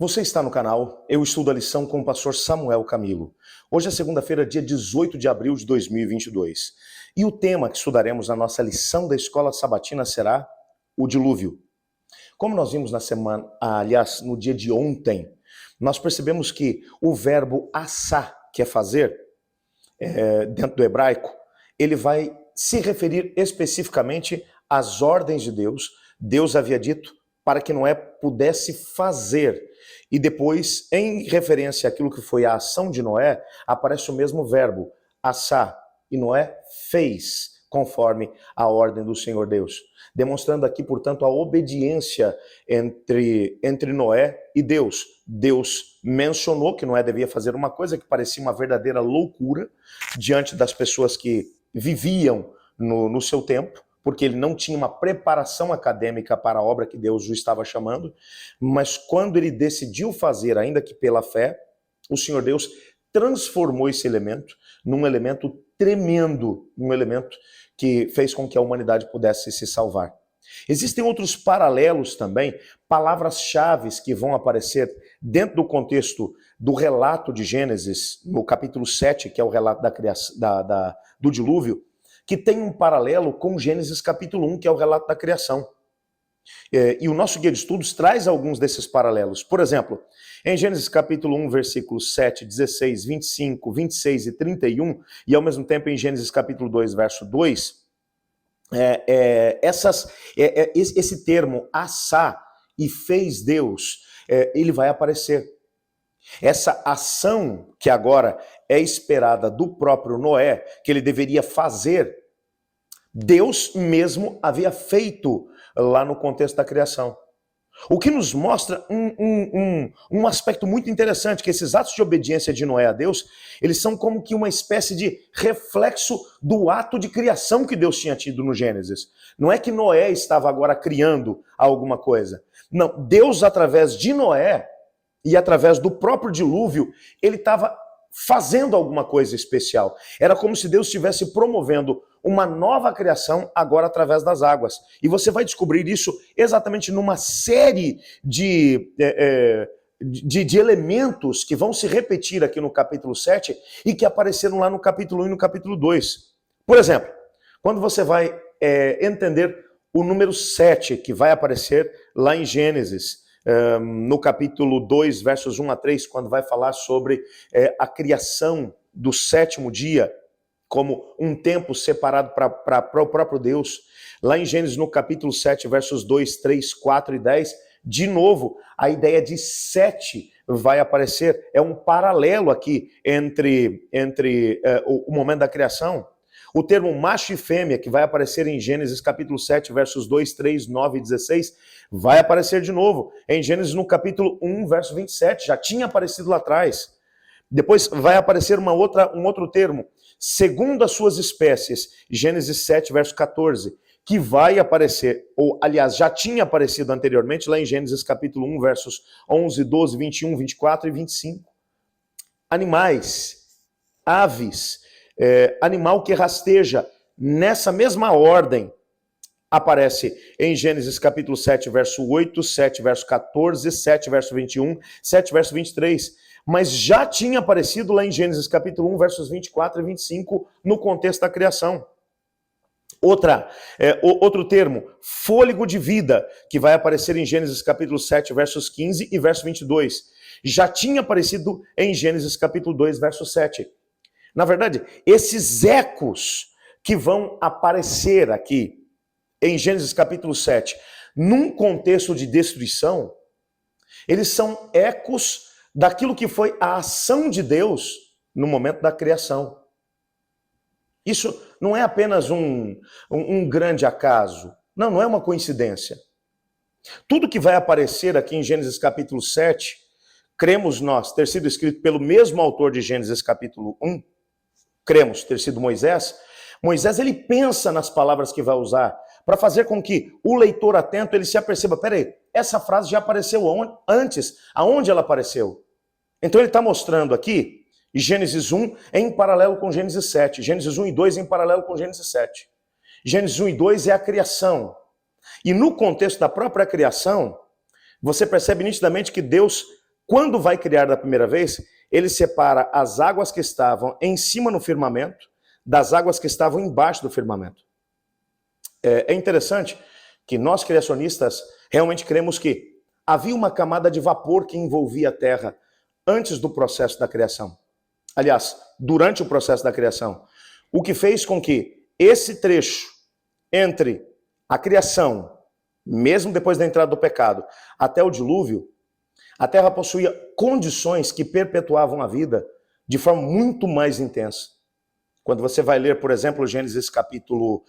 Você está no canal Eu Estudo a Lição com o pastor Samuel Camilo. Hoje é segunda-feira, dia 18 de abril de 2022. E o tema que estudaremos na nossa lição da escola sabatina será o dilúvio. Como nós vimos na semana, no dia de ontem, nós percebemos que o verbo assá, que é fazer, dentro do hebraico, ele vai se referir especificamente às ordens de Deus. Deus havia dito para que Noé pudesse fazer. E depois, em referência àquilo que foi a ação de Noé, aparece o mesmo verbo, assá, e Noé fez, conforme a ordem do Senhor Deus. Demonstrando aqui, portanto, a obediência entre Noé e Deus. Deus mencionou que Noé devia fazer uma coisa que parecia uma verdadeira loucura diante das pessoas que viviam no seu tempo, porque ele não tinha uma preparação acadêmica para a obra que Deus o estava chamando, mas quando ele decidiu fazer, ainda que pela fé, o Senhor Deus transformou esse elemento num elemento tremendo, um elemento que fez com que a humanidade pudesse se salvar. Existem outros paralelos também, palavras-chave que vão aparecer dentro do contexto do relato de Gênesis, no capítulo 7, que é o relato da criação, do dilúvio, que tem um paralelo com Gênesis capítulo 1, que é o relato da criação. E o nosso guia de estudos traz alguns desses paralelos. Por exemplo, em Gênesis capítulo 1, versículos 7, 16, 25, 26 e 31, e ao mesmo tempo em Gênesis capítulo 2, verso 2, esse termo, assá, e fez Deus, ele vai aparecer. Essa ação que agora é esperada do próprio Noé, que ele deveria fazer, Deus mesmo havia feito lá no contexto da criação. O que nos mostra um aspecto muito interessante, que esses atos de obediência de Noé a Deus, eles são como que uma espécie de reflexo do ato de criação que Deus tinha tido no Gênesis. Não é que Noé estava agora criando alguma coisa. Não, Deus através de Noé e através do próprio dilúvio, ele estava fazendo alguma coisa especial. Era como se Deus estivesse promovendo uma nova criação agora através das águas. E você vai descobrir isso exatamente numa série de elementos que vão se repetir aqui no capítulo 7 e que apareceram lá no capítulo 1 e no capítulo 2. Por exemplo, quando você vai entender o número 7, que vai aparecer lá em Gênesis, no capítulo 2, versos 1 a 3, quando vai falar sobre a criação do sétimo dia, como um tempo separado para o próprio Deus. Lá em Gênesis, no capítulo 7, versos 2, 3, 4 e 10, de novo, a ideia de 7 vai aparecer. É um paralelo aqui entre o momento da criação. O termo macho e fêmea, que vai aparecer em Gênesis capítulo 7, versos 2, 3, 9 e 16, vai aparecer de novo. Em Gênesis no capítulo 1, verso 27, já tinha aparecido lá atrás. Depois vai aparecer um outro termo, segundo as suas espécies, Gênesis 7, verso 14, que vai aparecer, ou aliás, já tinha aparecido anteriormente lá em Gênesis capítulo 1, versos 11, 12, 21, 24 e 25. Animais, aves, animal que rasteja, nessa mesma ordem, aparece em Gênesis capítulo 7, verso 8, 7, verso 14, 7, verso 21, 7, verso 23. Mas já tinha aparecido lá em Gênesis capítulo 1, versos 24 e 25, no contexto da criação. Outro termo, fôlego de vida, que vai aparecer em Gênesis capítulo 7, versos 15 e verso 22. Já tinha aparecido em Gênesis capítulo 2, verso 7. Na verdade, esses ecos que vão aparecer aqui em Gênesis capítulo 7, num contexto de destruição, eles são ecos daquilo que foi a ação de Deus no momento da criação. Isso não é apenas um grande acaso. Não é uma coincidência. Tudo que vai aparecer aqui em Gênesis capítulo 7, cremos nós ter sido escrito pelo mesmo autor de Gênesis capítulo 1, cremos ter sido Moisés. Moisés, ele pensa nas palavras que vai usar para fazer com que o leitor atento ele se aperceba, peraí, essa frase já apareceu antes, aonde ela apareceu? Então ele está mostrando aqui Gênesis 1 em paralelo com Gênesis 7, Gênesis 1 e 2 em paralelo com Gênesis 7. Gênesis 1 e 2 é a criação. E no contexto da própria criação, você percebe nitidamente que Deus quando vai criar da primeira vez, ele separa as águas que estavam em cima no firmamento das águas que estavam embaixo do firmamento. É interessante que nós criacionistas realmente cremos que havia uma camada de vapor que envolvia a terra antes do processo da criação. Aliás, durante o processo da criação. O que fez com que esse trecho entre a criação, mesmo depois da entrada do pecado, até o dilúvio, a terra possuía condições que perpetuavam a vida de forma muito mais intensa. Quando você vai ler, por exemplo, Gênesis capítulo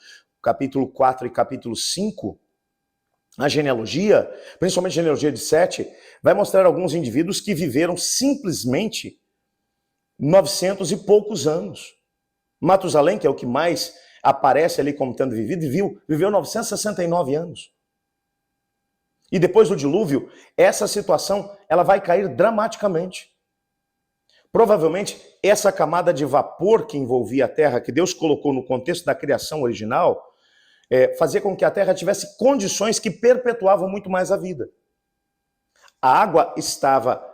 4 e capítulo 5, a genealogia, principalmente a genealogia de Sete, vai mostrar alguns indivíduos que viveram simplesmente 900 e poucos anos. Matusalém, que é o que mais aparece ali como tendo vivido, viveu 969 anos. E depois do dilúvio, essa situação ela vai cair dramaticamente. Provavelmente, essa camada de vapor que envolvia a terra, que Deus colocou no contexto da criação original, fazia com que a terra tivesse condições que perpetuavam muito mais a vida. A água estava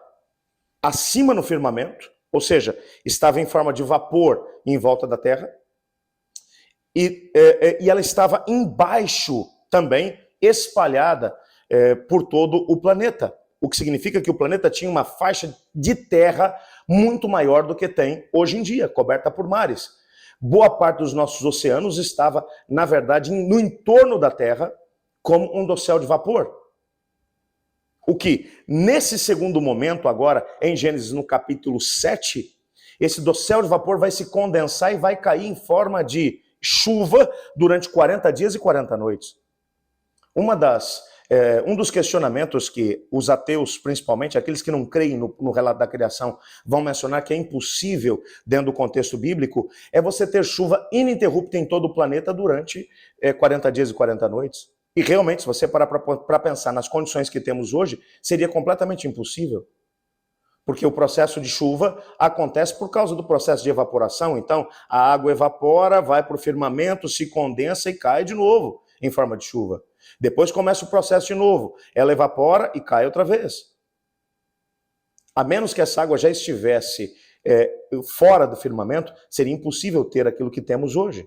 acima no firmamento, ou seja, estava em forma de vapor em volta da terra, e ela estava embaixo também, espalhada por todo o planeta. O que significa que o planeta tinha uma faixa de terra muito maior do que tem hoje em dia, coberta por mares. Boa parte dos nossos oceanos estava, na verdade, no entorno da Terra, como um dossel de vapor. O que, nesse segundo momento agora, em Gênesis no capítulo 7, esse dossel de vapor vai se condensar e vai cair em forma de chuva durante 40 dias e 40 noites. Um dos questionamentos que os ateus, principalmente aqueles que não creem no relato da criação, vão mencionar que é impossível, dentro do contexto bíblico, é você ter chuva ininterrupta em todo o planeta durante 40 dias e 40 noites. E realmente, se você parar para pensar nas condições que temos hoje, seria completamente impossível. Porque o processo de chuva acontece por causa do processo de evaporação. Então, a água evapora, vai para o firmamento, se condensa e cai de novo em forma de chuva. Depois começa o processo de novo. Ela evapora e cai outra vez. A menos que essa água já estivesse fora do firmamento, seria impossível ter aquilo que temos hoje.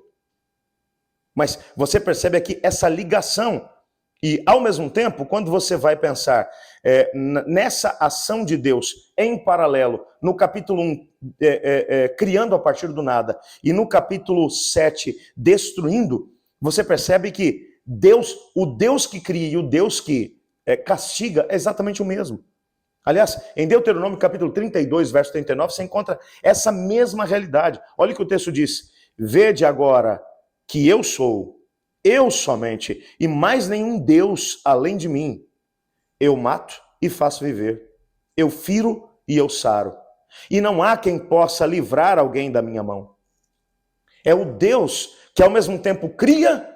Mas você percebe aqui essa ligação. E, ao mesmo tempo, quando você vai pensar nessa ação de Deus em paralelo, no capítulo 1, criando a partir do nada, e no capítulo 7, destruindo, você percebe que o Deus que cria e o Deus que castiga é exatamente o mesmo. Aliás, em Deuteronômio capítulo 32, verso 39, você encontra essa mesma realidade. Olha o que o texto diz. Vede agora que eu sou, eu somente, e mais nenhum Deus além de mim. Eu mato e faço viver. Eu firo e eu saro. E não há quem possa livrar alguém da minha mão. É o Deus que ao mesmo tempo cria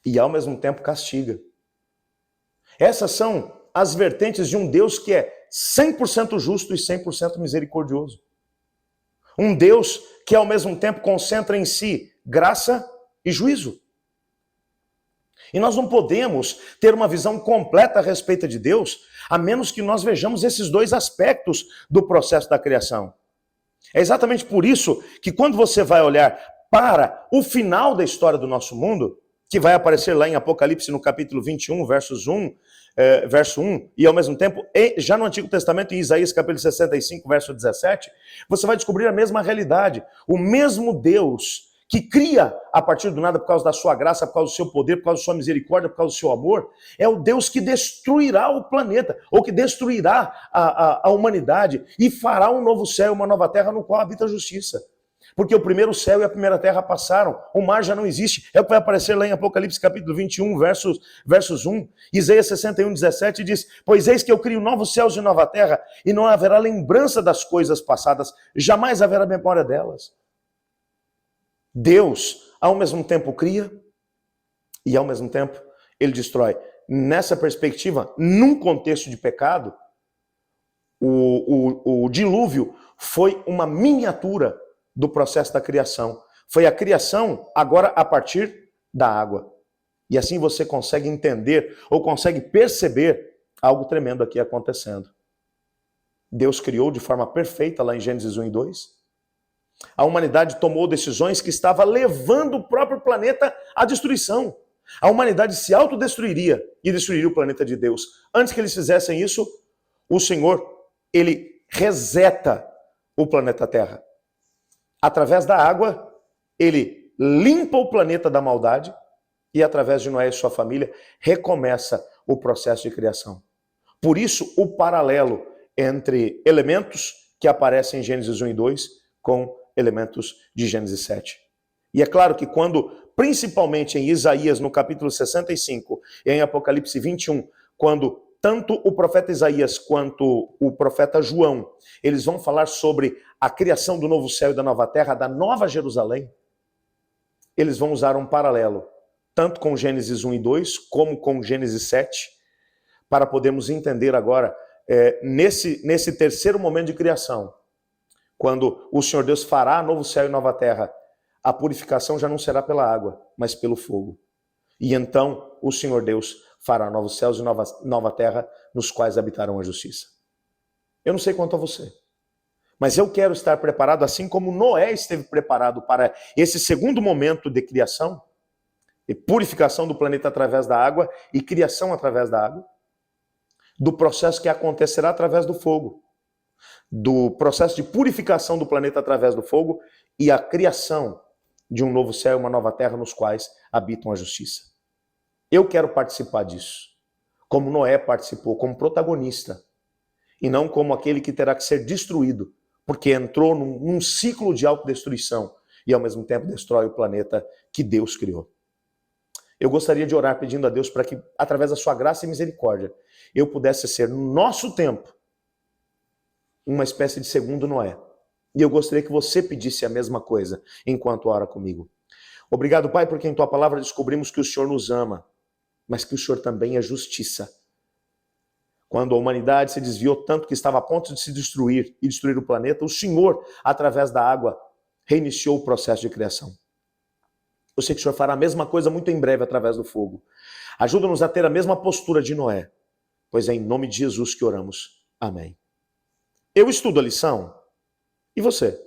e ao mesmo tempo castiga. Essas são as vertentes de um Deus que é 100% justo e 100% misericordioso. Um Deus que ao mesmo tempo concentra em si graça e juízo. E nós não podemos ter uma visão completa a respeito de Deus, a menos que nós vejamos esses dois aspectos do processo da criação. É exatamente por isso que quando você vai olhar para o final da história do nosso mundo, que vai aparecer lá em Apocalipse no capítulo 21, verso 1, e ao mesmo tempo, já no Antigo Testamento, em Isaías capítulo 65, verso 17, você vai descobrir a mesma realidade. O mesmo Deus que cria a partir do nada por causa da sua graça, por causa do seu poder, por causa da sua misericórdia, por causa do seu amor, é o Deus que destruirá o planeta, ou que destruirá a humanidade e fará um novo céu e uma nova terra no qual habita a justiça. Porque o primeiro céu e a primeira terra passaram, o mar já não existe. É o que vai aparecer lá em Apocalipse capítulo 21, versos 1. Isaías 61, 17 diz, pois eis que eu crio novos céus e nova terra, e não haverá lembrança das coisas passadas, jamais haverá memória delas. Deus, ao mesmo tempo, cria e ao mesmo tempo ele destrói. Nessa perspectiva, num contexto de pecado, o dilúvio foi uma miniatura do processo da criação. Foi a criação agora a partir da água. E assim você consegue entender ou consegue perceber algo tremendo aqui acontecendo. Deus criou de forma perfeita lá em Gênesis 1 e 2. A humanidade tomou decisões que estavam levando o próprio planeta à destruição. A humanidade se autodestruiria e destruiria o planeta de Deus. Antes que eles fizessem isso, o Senhor, ele reseta o planeta Terra. Através da água, ele limpa o planeta da maldade e através de Noé e sua família, recomeça o processo de criação. Por isso, o paralelo entre elementos que aparecem em Gênesis 1 e 2 com elementos de Gênesis 7. E é claro que quando, principalmente em Isaías, no capítulo 65, e em Apocalipse 21, quando tanto o profeta Isaías quanto o profeta João, eles vão falar sobre a criação do novo céu e da nova terra, da nova Jerusalém, eles vão usar um paralelo, tanto com Gênesis 1 e 2, como com Gênesis 7, para podermos entender agora, nesse terceiro momento de criação, quando o Senhor Deus fará novo céu e nova terra, a purificação já não será pela água, mas pelo fogo. E então o Senhor Deus fará novos céus e nova terra, nos quais habitarão a justiça. Eu não sei quanto a você, mas eu quero estar preparado, assim como Noé esteve preparado para esse segundo momento de criação, e purificação do planeta através da água e criação através da água, do processo que acontecerá através do fogo, do processo de purificação do planeta através do fogo e a criação de um novo céu e uma nova terra nos quais habitam a justiça. Eu quero participar disso, como Noé participou, como protagonista, e não como aquele que terá que ser destruído, porque entrou num ciclo de autodestruição e ao mesmo tempo destrói o planeta que Deus criou. Eu gostaria de orar pedindo a Deus para que, através da sua graça e misericórdia, eu pudesse ser, no nosso tempo, uma espécie de segundo Noé. E eu gostaria que você pedisse a mesma coisa enquanto ora comigo. Obrigado, Pai, porque em Tua palavra descobrimos que o Senhor nos ama, mas que o Senhor também é justiça. Quando a humanidade se desviou tanto que estava a ponto de se destruir e destruir o planeta, o Senhor, através da água, reiniciou o processo de criação. Eu sei que o Senhor fará a mesma coisa muito em breve através do fogo. Ajuda-nos a ter a mesma postura de Noé, pois é em nome de Jesus que oramos. Amém. Eu estudo a lição. E você?